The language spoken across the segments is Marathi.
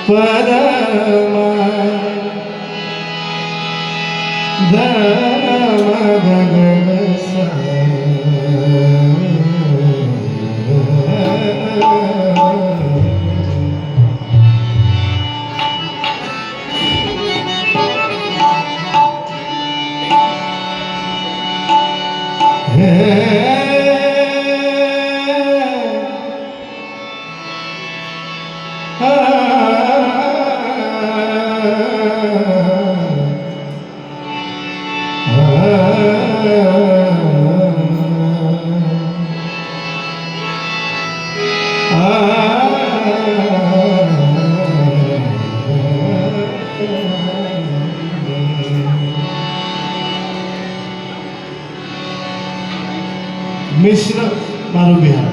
परमा मिश्र मारू बिहार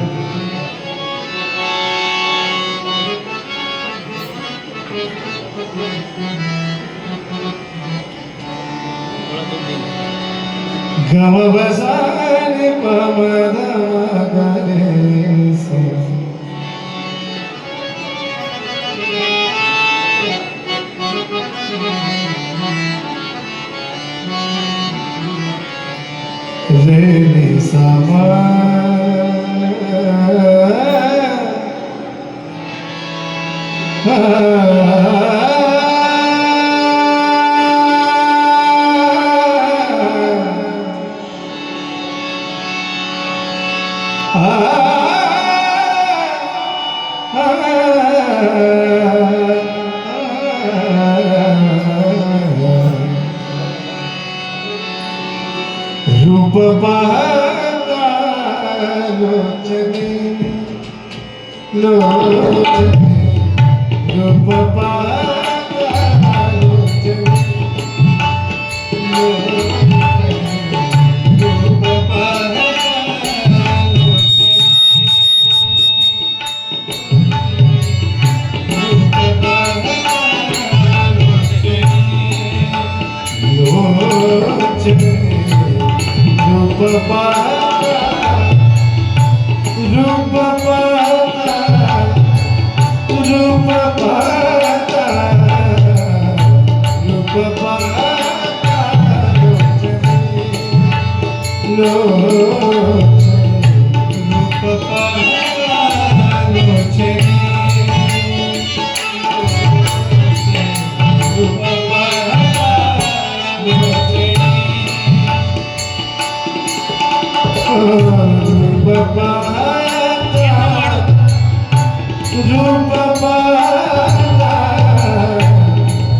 गम बसाने पमद मगरे से रेली समा रूप पाता लोचने लोचने रूप पाता लोचने रूप पाता लोचने रूप पाता रूप पाता रूप पाता रूप पाता लोचने रूप पाता लोचने रूप पाता लोचने रूप पाता रूप पाता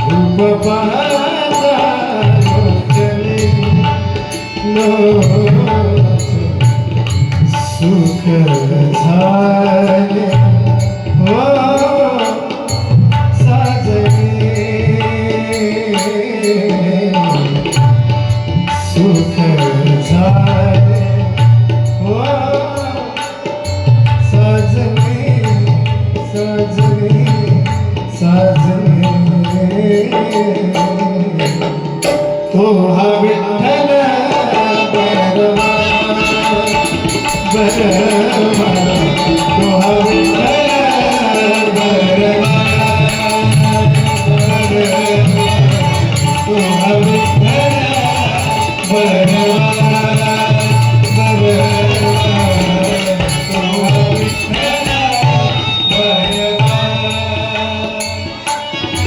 रूप पाता लोचने लोचने सुख झाले हो साजने सुख झाले सजनी सजनी